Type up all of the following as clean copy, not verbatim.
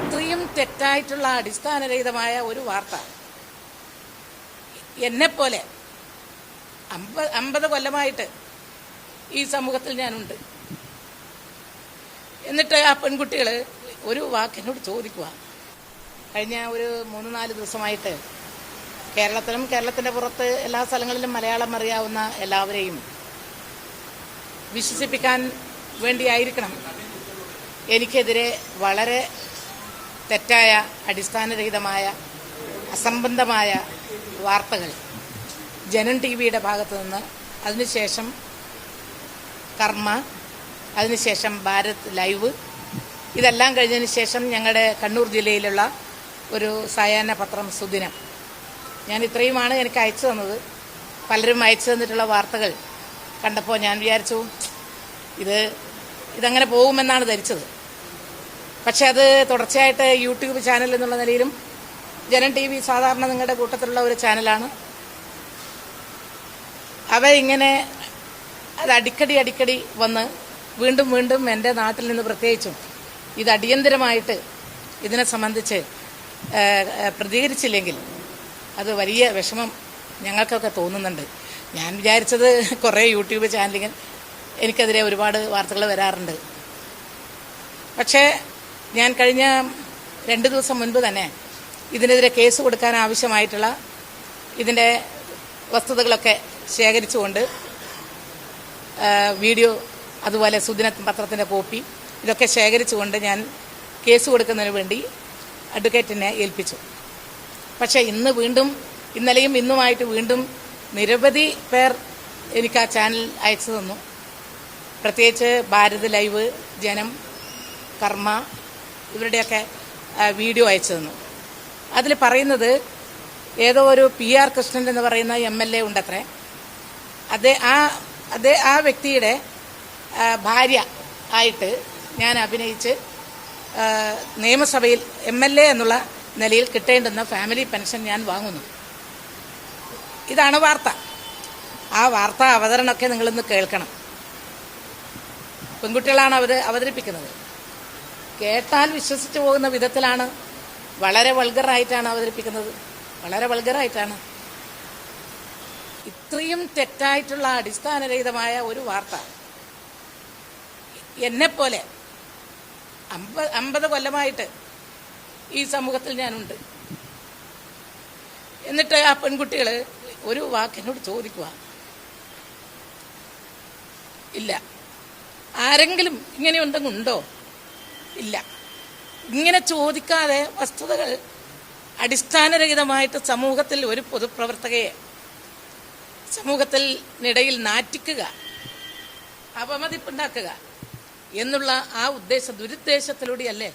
ഇത്രയും തെറ്റായിട്ടുള്ള അടിസ്ഥാനരഹിതമായ ഒരു വാർത്ത എന്നെപ്പോലെ 50 കൊല്ലമായിട്ട് ഈ സമൂഹത്തിൽ ഞാനുണ്ട്. എന്നിട്ട് ആ പെൺകുട്ടികൾ ഒരു വാക്കിനോട് ചോദിക്കുക. കഴിഞ്ഞ ഒരു 3-4 ദിവസമായിട്ട് കേരളത്തിലും കേരളത്തിന്റെ പുറത്ത് എല്ലാ സ്ഥലങ്ങളിലും മലയാളം അറിയാവുന്ന എല്ലാവരെയും വിശ്വസിപ്പിക്കാൻ വേണ്ടിയായിരിക്കണം എനിക്കെതിരെ വളരെ തെറ്റായ അടിസ്ഥാനരഹിതമായ അസംബന്ധമായ വാർത്തകൾ ജനം ടിവിയുടെ ഭാഗത്തു നിന്ന്, അതിനുശേഷം കർമ്മ, അതിനുശേഷം ഭാരത് ലൈവ്, ഇതെല്ലാം കഴിഞ്ഞതിന് ശേഷം ഞങ്ങളുടെ കണ്ണൂർ ജില്ലയിലുള്ള ഒരു സായാഹ്ന പത്രം സുദിനം, ഞാൻ ഇത്രയുമാണ് എനിക്ക് അയച്ചു തന്നത്. പലരും അയച്ചു തന്നിട്ടുള്ള വാർത്തകൾ കണ്ടപ്പോൾ ഞാൻ വിചാരിച്ചു ഇതങ്ങനെ പോകുമെന്നാണ് ധരിച്ചത്. പക്ഷെ അത് തുടർച്ചയായിട്ട് യൂട്യൂബ് ചാനൽ എന്നുള്ള നിലയിലും ജനം ടി വി സാധാരണ നിങ്ങളുടെ കൂട്ടത്തിലുള്ള ഒരു ചാനലാണ്. അവ ഇങ്ങനെ അത് അടിക്കടി വന്ന് വീണ്ടും എൻ്റെ നാട്ടിൽ നിന്ന് പ്രത്യേകിച്ചും ഇത് അടിയന്തരമായിട്ട് ഇതിനെ സംബന്ധിച്ച് പ്രതികരിച്ചില്ലെങ്കിൽ അത് വലിയ വിഷമം ഞങ്ങൾക്കൊക്കെ തോന്നുന്നുണ്ട്. ഞാൻ വിചാരിച്ചത് കുറേ യൂട്യൂബ് ചാനലിൽ എനിക്കെതിരെ ഒരുപാട് വാർത്തകൾ വരാറുണ്ട്. പക്ഷേ ഞാൻ കഴിഞ്ഞ 2 ദിവസം മുൻപ് തന്നെ ഇതിനെതിരെ കേസ് കൊടുക്കാൻ ആവശ്യമായിട്ടുള്ള ഇതിൻ്റെ വസ്തുതകളൊക്കെ ശേഖരിച്ചുകൊണ്ട് വീഡിയോ, അതുപോലെ സുദിന പത്രത്തിൻ്റെ കോപ്പി, ഇതൊക്കെ ശേഖരിച്ചുകൊണ്ട് ഞാൻ കേസ് കൊടുക്കുന്നതിന് വേണ്ടി അഡ്വക്കേറ്റിനെ ഏൽപ്പിച്ചു. പക്ഷേ ഇന്നലെയും ഇന്നുമായിട്ട് വീണ്ടും നിരവധി പേർ എനിക്ക് ആ ചാനൽ അയച്ചു തന്നു. പ്രത്യേകിച്ച് ഭാരത് ലൈവ്, ജനം, കർമ്മ, ഇവരുടെയൊക്കെ വീഡിയോ അയച്ചു തന്നു. അതിൽ പറയുന്നത് ഏതോ ഒരു PR കൃഷ്ണൻ എന്ന് പറയുന്ന MLA ഉണ്ടത്രേ. ആ വ്യക്തിയുടെ ഭാര്യ ആയിട്ട് ഞാൻ അഭിനയിച്ച് നിയമസഭയിൽ MLA എന്നുള്ള നിലയിൽ കിട്ടേണ്ടുന്ന ഫാമിലി പെൻഷൻ ഞാൻ വാങ്ങുന്നു. ഇതാണ് വാർത്ത. ആ വാർത്ത അവതരണമൊക്കെ നിങ്ങളൊന്ന് കേൾക്കണം. പെൺകുട്ടികളാണ് അവതരിപ്പിക്കുന്നത്. കേട്ടാൽ വിശ്വസിച്ചു പോകുന്ന വിധത്തിലാണ്, വളരെ വൾഗറായിട്ടാണ് അവതരിപ്പിക്കുന്നത്. വളരെ വൾഗറായിട്ടാണ്. ഇത്രയും തെറ്റായിട്ടുള്ള അടിസ്ഥാനരഹിതമായ ഒരു വാർത്ത എന്നെപ്പോലെ 50 കൊല്ലമായിട്ട് ഈ സമൂഹത്തിൽ ഞാനുണ്ട്. എന്നിട്ട് ആ പെൺകുട്ടികൾ ഒരു വാക്കിനോട് ചോദിക്കുക. ഇല്ല. ആരെങ്കിലും ഇങ്ങനെ ഉണ്ടോ? ഇല്ല. ഇങ്ങനെ ചോദിക്കാതെ വസ്തുതകൾ അടിസ്ഥാനരഹിതമായിട്ട് സമൂഹത്തിൽ ഒരു പൊതുപ്രവർത്തകയെ സമൂഹത്തിനിടയിൽ നാറ്റിക്കുക, അപമതിപ്പുണ്ടാക്കുക എന്നുള്ള ആ ദുരുദ്ദേശത്തിലൂടെയല്ലേ?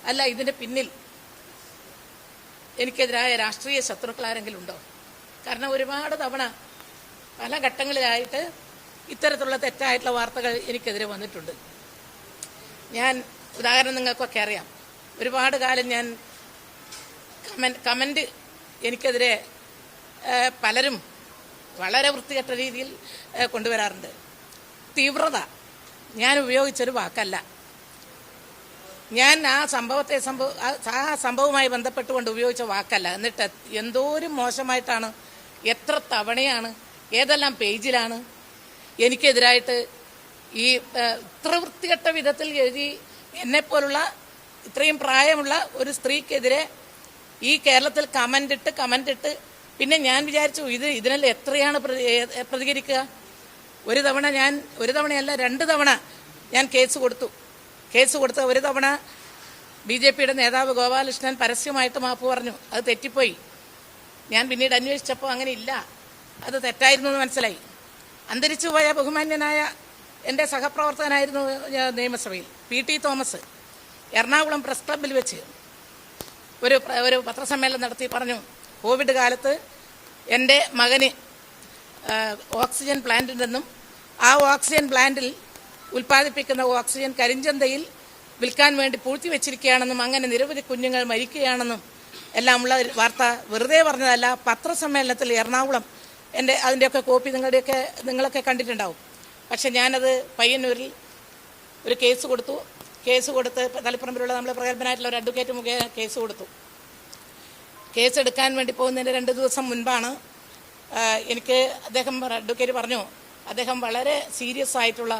അല്ല, ഇതിന്റെ പിന്നിൽ എനിക്കെതിരായ രാഷ്ട്രീയ ശത്രുക്കൾ ആരെങ്കിലും ഉണ്ടോ? കാരണം ഒരുപാട് തവണ പല ഘട്ടങ്ങളിലായിട്ട് ഇത്തരത്തിലുള്ള തെറ്റായിട്ടുള്ള വാർത്തകൾ എനിക്കെതിരെ വന്നിട്ടുണ്ട്. ഞാൻ ഉദാഹരണം നിങ്ങൾക്കൊക്കെ അറിയാം. ഒരുപാട് കാലം ഞാൻ കമന്റ് എനിക്കെതിരെ പലരും വളരെ വൃത്തികെട്ട രീതിയിൽ കൊണ്ടുവരാറുണ്ട്. തീവ്രത ഞാൻ ഉപയോഗിച്ചൊരു വാക്കല്ല. ഞാൻ ആ സംഭവവുമായി ബന്ധപ്പെട്ടുകൊണ്ട് ഉപയോഗിച്ച വാക്കല്ല. എന്നിട്ട് എന്തോരം മോശമായിട്ടാണ്, എത്ര തവണയാണ്, ഏതെല്ലാം പേജിലാണ് എനിക്കെതിരായിട്ട് ഈ ഇത്ര വൃത്തികെട്ട വിധത്തിൽ എഴുതി എന്നെപ്പോലുള്ള ഇത്രയും പ്രായമുള്ള ഒരു സ്ത്രീക്കെതിരെ ഈ കേരളത്തിൽ കമന്റിട്ട് പിന്നെ ഞാൻ വിചാരിച്ചു ഇതിനെല്ലാം എത്രയാണ് പ്രതികരിക്കുക. ഒരു തവണയല്ല 2 തവണ ഞാൻ കേസ് കൊടുത്ത ഒരു തവണ BJPയുടെ നേതാവ് ഗോപാലകൃഷ്ണൻ പരസ്യമായിട്ട് മാപ്പ് പറഞ്ഞു. അത് തെറ്റിപ്പോയി. ഞാൻ പിന്നീട് അന്വേഷിച്ചപ്പോൾ അങ്ങനെ ഇല്ല, അത് തെറ്റായിരുന്നു എന്ന് മനസ്സിലായി. അന്തരിച്ചുപോയ ബഹുമാന്യനായ എൻ്റെ സഹപ്രവർത്തകനായിരുന്നു നിയമസഭയിൽ PT തോമസ് എറണാകുളം പ്രസ് ക്ലബ്ബിൽ വെച്ച് ഒരു പത്രസമ്മേളനം നടത്തി പറഞ്ഞു, കോവിഡ് കാലത്ത് എൻ്റെ മകന് ഓക്സിജൻ പ്ലാന്റ് ഉണ്ടെന്നും ആ ഓക്സിജൻ പ്ലാന്റിൽ ഉൽപ്പാദിപ്പിക്കുന്ന ഓക്സിജൻ കരിഞ്ചന്തയിൽ വിൽക്കാൻ വേണ്ടി പൂഴ്ത്തിവെച്ചിരിക്കുകയാണെന്നും അങ്ങനെ നിരവധി കുഞ്ഞുങ്ങൾ മരിക്കുകയാണെന്നും എല്ലാമുള്ള വാർത്ത വെറുതെ പറഞ്ഞതല്ല. പത്രസമ്മേളനത്തിൽ എറണാകുളം അതിൻ്റെയൊക്കെ കോപ്പി നിങ്ങളൊക്കെ കണ്ടിട്ടുണ്ടാവും. പക്ഷെ ഞാനത് പയ്യന്നൂരിൽ ഒരു കേസ് കൊടുത്ത് തളിപ്പറമ്പിലുള്ള നമ്മൾ പ്രഗത്ഭനായിട്ടുള്ള ഒരു അഡ്വക്കേറ്റ് മുഖേന കേസ് കൊടുത്തു. കേസ് എടുക്കാൻ വേണ്ടി പോകുന്നതിൻ്റെ 2 ദിവസം മുൻപാണ് എനിക്ക് അഡ്വക്കേറ്റ് പറഞ്ഞു, അദ്ദേഹം വളരെ സീരിയസ് ആയിട്ടുള്ള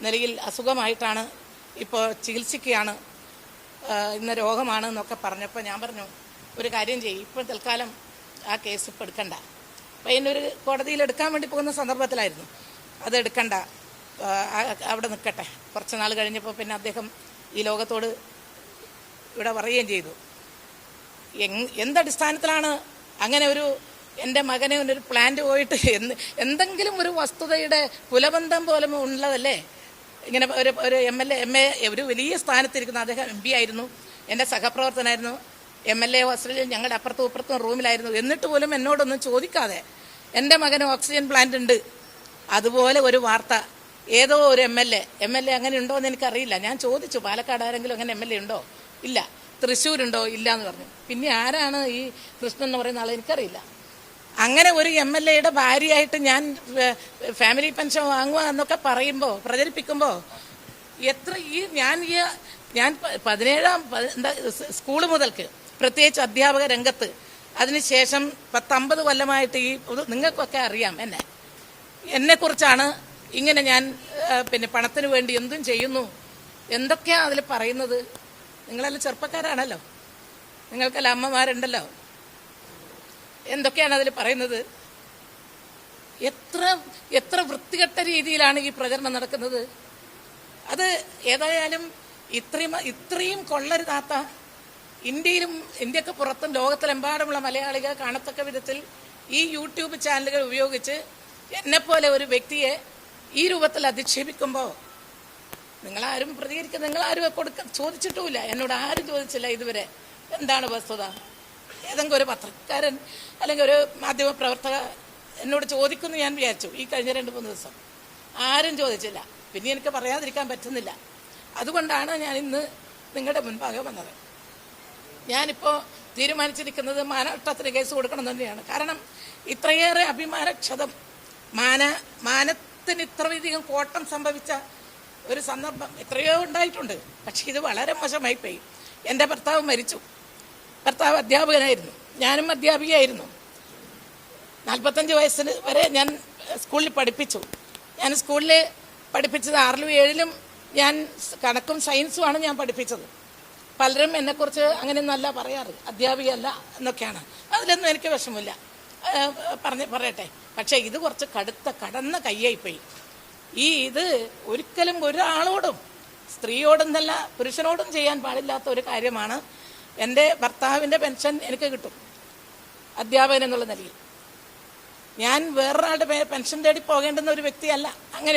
നിലയിൽ അസുഖമായിട്ടാണ് ഇപ്പോൾ ചികിത്സിക്കുകയാണ്, ഇന്ന രോഗമാണ് എന്നൊക്കെ പറഞ്ഞപ്പോൾ ഞാൻ പറഞ്ഞു, ഒരു കാര്യം ചെയ്യും, ഇപ്പോൾ തൽക്കാലം ആ കേസ് ഇപ്പോൾ എടുക്കണ്ട. പയ്യന്നൂർ കോടതിയിൽ എടുക്കാൻ വേണ്ടി പോകുന്ന സന്ദർഭത്തിലായിരുന്നു, അത് എടുക്കണ്ട, അവിടെ നിൽക്കട്ടെ. കുറച്ച് നാൾ കഴിഞ്ഞപ്പോൾ പിന്നെ അദ്ദേഹം ഈ ലോകത്തോട് ഇവിടെ പറയുകയും ചെയ്തു. എന്തടിസ്ഥാനത്തിലാണ് അങ്ങനെ എൻ്റെ മകനെ ഒരു പ്ലാന്റ് പോയിട്ട് എന്തെങ്കിലും ഒരു വസ്തുതയുടെ കുലബന്ധം പോലും ഉള്ളതല്ലേ? ഇങ്ങനെ ഒരു എം എ ഒരു വലിയ സ്ഥാനത്തിരിക്കുന്ന അദ്ദേഹം MP ആയിരുന്നു, എൻ്റെ സഹപ്രവർത്തനായിരുന്നു, MLA ഹോസ്റ്റലിൽ ഞങ്ങളുടെ അപ്പുറത്തും ഇപ്പുറത്തും റൂമിലായിരുന്നു. എന്നിട്ട് പോലും എന്നോടൊന്നും ചോദിക്കാതെ എൻ്റെ മകന് ഓക്സിജൻ പ്ലാന്റ് ഉണ്ട്. അതുപോലെ ഒരു വാർത്ത ഏതോ ഒരു MLA അങ്ങനെ ഉണ്ടോ എന്ന് എനിക്കറിയില്ല. ഞാൻ ചോദിച്ചു, പാലക്കാട് ആരെങ്കിലും അങ്ങനെ MLA ഉണ്ടോ? ഇല്ല. തൃശ്ശൂരുണ്ടോ? ഇല്ല എന്ന് പറഞ്ഞു. പിന്നെ ആരാണ് ഈ കൃഷ്ണൻ എന്ന് പറയുന്ന ആളെ എനിക്കറിയില്ല. അങ്ങനെ ഒരു MLAയുടെ ഭാര്യയായിട്ട് ഞാൻ ഫാമിലി പെൻഷൻ വാങ്ങുക എന്നൊക്കെ പ്രചരിപ്പിക്കുമ്പോൾ ഞാൻ 17 സ്കൂള് മുതൽക്ക് പ്രത്യേകിച്ച് അധ്യാപക രംഗത്ത്, അതിനുശേഷം 10-50 കൊല്ലമായിട്ട് നിങ്ങൾക്കൊക്കെ അറിയാം എന്നെക്കുറിച്ചാണ് ഇങ്ങനെ ഞാൻ പണത്തിന് വേണ്ടി എന്തും ചെയ്യുന്നു, എന്തൊക്കെയാണ് അതിൽ പറയുന്നത്. നിങ്ങളെല്ലാം ചെറുപ്പക്കാരാണല്ലോ, നിങ്ങൾക്കെല്ലാം അമ്മമാരുണ്ടല്ലോ, എന്തൊക്കെയാണ് അതിൽ പറയുന്നത്? എത്ര വൃത്തികെട്ട രീതിയിലാണ് ഈ പ്രചരണം നടക്കുന്നത്. അത് ഏതായാലും ഇത്രയും കൊള്ളരുതാത്ത ഇന്ത്യക്ക് പുറത്തും ലോകത്തിലെമ്പാടുമുള്ള മലയാളികൾ കാണത്തക്ക വിധത്തിൽ ഈ യൂട്യൂബ് ചാനലുകൾ ഉപയോഗിച്ച് എന്നെപ്പോലെ ഒരു വ്യക്തിയെ ഈ രൂപത്തിൽ അധിക്ഷേപിക്കുമ്പോൾ നിങ്ങളാരും പ്രതികരിക്കുക, നിങ്ങളാരും ചോദിച്ചിട്ടുമില്ല, എന്നോട് ആരും ചോദിച്ചില്ല ഇതുവരെ എന്താണ് വസ്തുത. ഏതെങ്കിലും ഒരു പത്രക്കാരൻ അല്ലെങ്കിൽ ഒരു മാധ്യമ പ്രവർത്തക എന്നോട് ചോദിക്കുമെന്ന് ഞാൻ വിചാരിച്ചു. ഈ കഴിഞ്ഞ 2-3 ദിവസം ആരും ചോദിച്ചില്ല. പിന്നെ എനിക്ക് പറയാതിരിക്കാൻ പറ്റുന്നില്ല. അതുകൊണ്ടാണ് ഞാൻ ഇന്ന് നിങ്ങളുടെ മുൻപാകെ വന്നത്. ഞാനിപ്പോൾ തീരുമാനിച്ചിരിക്കുന്നത് മാനനഷ്ടത്തിന് കേസ് കൊടുക്കണം തന്നെയാണ്. കാരണം ഇത്രയേറെ അഭിമാനക്ഷതം, മാനത്തിന് ഇത്രയധികം കോട്ടം സംഭവിച്ച ഒരു സന്ദർഭം എത്രയോ ഉണ്ടായിട്ടുണ്ട്. പക്ഷെ ഇത് വളരെ മോശമായിപ്പോയി. എൻ്റെ ഭർത്താവ് മരിച്ചു. ഭർത്താവ് അധ്യാപകനായിരുന്നു, ഞാനും അധ്യാപികയായിരുന്നു. 45 വയസ്സിന് വരെ ഞാൻ സ്കൂളിൽ പഠിപ്പിച്ചു. ഞാൻ സ്കൂളിൽ പഠിപ്പിച്ചത് 6ലും 7ലും ഞാൻ കണക്കും സയൻസുമാണ് ഞാൻ പഠിപ്പിച്ചത്. പലരും എന്നെക്കുറിച്ച് അങ്ങനെയൊന്നല്ല പറയാറ്, അധ്യാപികയല്ല എന്നൊക്കെയാണ്. അതിലൊന്നും എനിക്ക് വിഷമില്ല, പറയട്ടെ. പക്ഷേ ഇത് കുറച്ച് കടന്ന കയ്യായിപ്പോയി. ഇത് ഒരിക്കലും ഒരാളോടും, സ്ത്രീയോടെന്നല്ല പുരുഷനോടും ചെയ്യാൻ പാടില്ലാത്ത ഒരു കാര്യമാണ്. എൻ്റെ ഭർത്താവിൻ്റെ പെൻഷൻ എനിക്ക് കിട്ടും അധ്യാപകൻ എന്നുള്ള നിലയിൽ. ഞാൻ വേറൊരാളുടെ പെൻഷൻ തേടി പോകേണ്ടുന്ന ഒരു വ്യക്തിയല്ല. അങ്ങനെ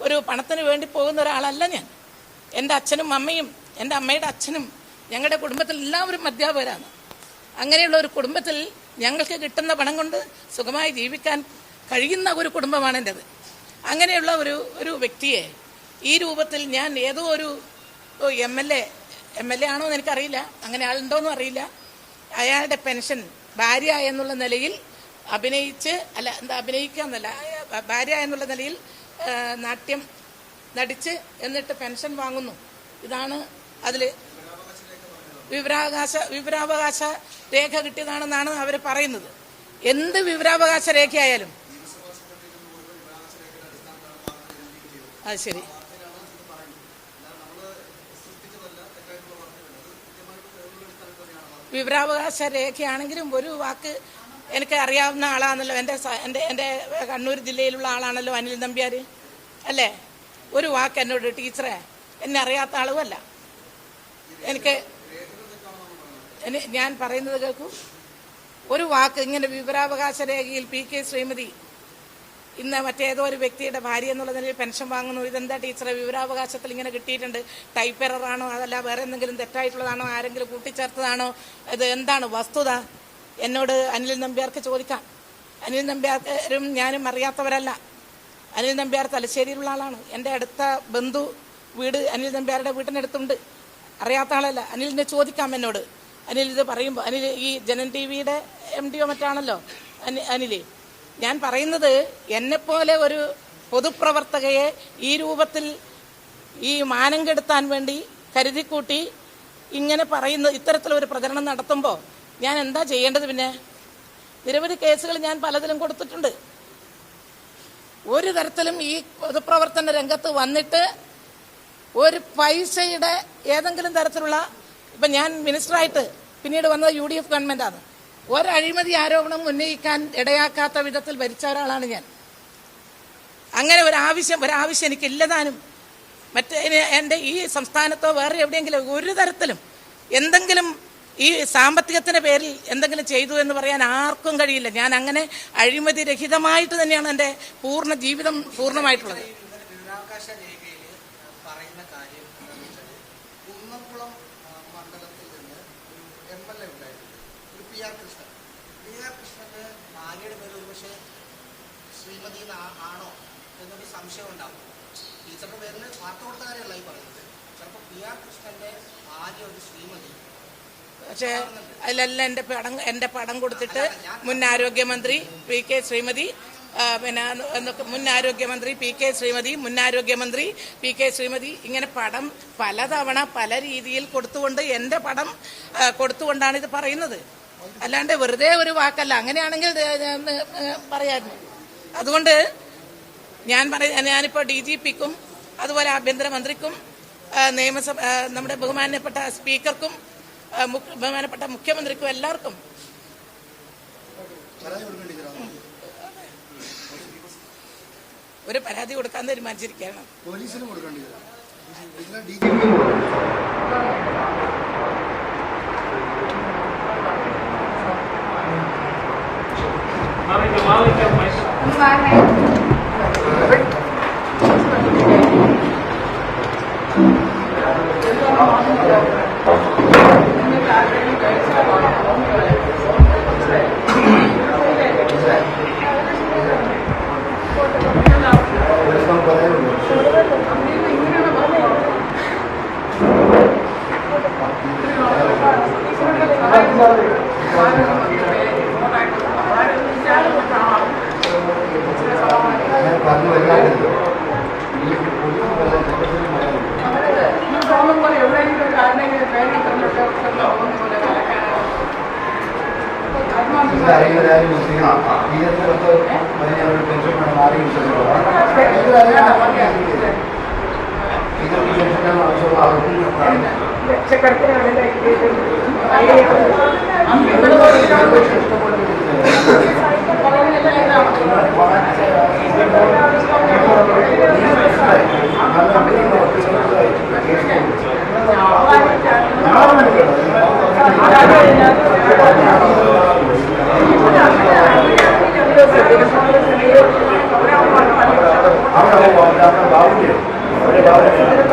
ഒരു പണത്തിന് വേണ്ടി പോകുന്ന ഒരാളല്ല ഞാൻ. എൻ്റെ അച്ഛനും അമ്മയും എൻ്റെ അമ്മയുടെ അച്ഛനും ഞങ്ങളുടെ കുടുംബത്തിൽ എല്ലാവരും അധ്യാപകരാണ്. അങ്ങനെയുള്ള ഒരു കുടുംബത്തിൽ ഞങ്ങൾക്ക് കിട്ടുന്ന പണം കൊണ്ട് സുഖമായി ജീവിക്കാൻ കഴിയുന്ന ഒരു കുടുംബമാണ് എൻ്റെത്. അങ്ങനെയുള്ള ഒരു വ്യക്തിയെ ഈ രൂപത്തിൽ ഞാൻ ഏതോ ഒരു MLA ആണോ എന്ന് എനിക്കറിയില്ല, അങ്ങനെ ആളുണ്ടോയെന്നും അറിയില്ല, അയാളുടെ പെൻഷൻ ഭാര്യ എന്നുള്ള നിലയിൽ ഭാര്യ എന്നുള്ള നിലയിൽ നാട്യം നടിച്ച് എന്നിട്ട് പെൻഷൻ വാങ്ങുന്നു. ഇതാണ് അതിൽ വിവരാവകാശ രേഖ കിട്ടിയതാണെന്നാണ് അവർ പറയുന്നത്. എന്ത് വിവരാവകാശ രേഖയായാലും അത് ശരി. വിവരാവകാശ രേഖയാണെങ്കിലും ഒരു വാക്ക് എനിക്ക് അറിയാവുന്ന ആളാണല്ലോ, എൻ്റെ കണ്ണൂർ ജില്ലയിലുള്ള ആളാണല്ലോ അനിൽ നമ്പ്യാർ അല്ലേ. ഒരു വാക്ക് എന്നോട്, ടീച്ചറെ എന്നെ അറിയാത്ത ആളുമല്ല. ഞാൻ പറയുന്നത് കേൾക്കൂ. ഒരു വാക്ക് ഇങ്ങനെ വിവരാവകാശ രേഖയിൽ PK ശ്രീമതി ഇന്ന് മറ്റേതോ ഒരു വ്യക്തിയുടെ ഭാര്യ എന്നുള്ള നിലയിൽ പെൻഷൻ വാങ്ങുന്നു. ഇതെന്താ ടീച്ചറെ, വിവരാവകാശത്തിൽ ഇങ്ങനെ കിട്ടിയിട്ടുണ്ട്, ടൈപ്പ് എററാണോ അതല്ല വേറെ എന്തെങ്കിലും തെറ്റായിട്ടുള്ളതാണോ, ആരെങ്കിലും കൂട്ടിച്ചേർത്തതാണോ, ഇത് എന്താണ് വസ്തുത? എന്നോട് അനിൽ നമ്പ്യാർക്ക് ചോദിക്കാം. അനിൽ നമ്പ്യാരും ഞാനും അറിയാത്തവരല്ല. അനിൽ നമ്പ്യാർ തലശ്ശേരിയിലുള്ള ആളാണ്. എൻ്റെ അടുത്ത ബന്ധു വീട് അനിൽ നമ്പ്യാരുടെ വീട്ടിനടുത്തുണ്ട്. അറിയാത്ത ആളല്ല. അനിലിനെ ചോദിക്കാം എന്നോട്. അനിൽ ഇത് പറയുമ്പോൾ, അനിൽ ഈ ജനൻ TVയുടെ MD മറ്റാണല്ലോ അനിൽ. ഞാൻ പറയുന്നത് എന്നെപ്പോലെ പൊതുപ്രവർത്തകയെ ഈ രൂപത്തിൽ ഈ മാനം കെടുത്താൻ വേണ്ടി കരുതിക്കൂട്ടി ഇങ്ങനെ പറയുന്ന ഇത്തരത്തിലൊരു പ്രചരണം നടത്തുമ്പോൾ ഞാൻ എന്താ ചെയ്യേണ്ടത്? പിന്നെ നിരവധി കേസുകൾ ഞാൻ പലതിലും കൊടുത്തിട്ടുണ്ട്. ഒരു തരത്തിലും ഈ പൊതുപ്രവർത്തന രംഗത്ത് വന്നിട്ട് ഒരു പൈസയുടെ ഏതെങ്കിലും തരത്തിലുള്ള ഇപ്പം ഞാൻ മിനിസ്റ്ററായിട്ട് പിന്നീട് വന്നത് UDF ഗവൺമെൻറ്റാണ്. ഒരഴിമതി ആരോപണം ഉന്നയിക്കാൻ ഇടയാക്കാത്ത വിധത്തിൽ ഭരിച്ച ഒരാളാണ് ഞാൻ. അങ്ങനെ ഒരാവശ്യം എനിക്കില്ലതാനും എൻ്റെ ഈ സംസ്ഥാനത്തോ വേറെ എവിടെയെങ്കിലും ഒരു തരത്തിലും എന്തെങ്കിലും ഈ സാമ്പത്തികത്തിന്റെ പേരിൽ എന്തെങ്കിലും ചെയ്തു എന്ന് പറയാൻ ആർക്കും കഴിയില്ല. ഞാൻ അങ്ങനെ അഴിമതി രഹിതമായിട്ട് തന്നെയാണ് എൻ്റെ പൂർണ്ണ ജീവിതം പൂർണ്ണമായിട്ടുള്ളത്. ആണോ എന്നൊരു സംശയം ഉണ്ടാവും. ടീച്ചറുടെ പേരിൽ വാർത്ത കൊടുത്ത കാര്യമല്ല ഈ പറയുന്നത്. ചിലപ്പോൾ PR കൃഷ്ണന്റെ ആദ്യം ഒരു ശ്രീമതി, പക്ഷേ അതിലെല്ലാം എൻ്റെ പടം കൊടുത്തിട്ട് മുൻ ആരോഗ്യമന്ത്രി PK ശ്രീമതി, പിന്നെ മുൻ ആരോഗ്യമന്ത്രി PK ശ്രീമതി, മുൻ ആരോഗ്യമന്ത്രി PK ശ്രീമതി, ഇങ്ങനെ പടം പലതവണ പല രീതിയിൽ കൊടുത്തുകൊണ്ട് എൻ്റെ പടം കൊടുത്തുകൊണ്ടാണ് ഇത് പറയുന്നത്. അല്ലാണ്ട് വെറുതെ ഒരു വാക്കല്ല. അങ്ങനെയാണെങ്കിൽ പറയായിരുന്നു. അതുകൊണ്ട് ഞാനിപ്പോൾ DGPക്കും അതുപോലെ ആഭ്യന്തരമന്ത്രിക്കും നിയമസഭ നമ്മുടെ ബഹുമാനപ്പെട്ട സ്പീക്കർക്കും ബഹുമാനപ്പെട്ട മുഖ്യമന്ത്രിക്കും എല്ലാവർക്കും ഒരു പരാതി കൊടുക്കാൻ തീരുമാനിച്ചിരിക്കുകയാണ്. പോലീസിന് കൊടുക്കേണ്ടി Ahora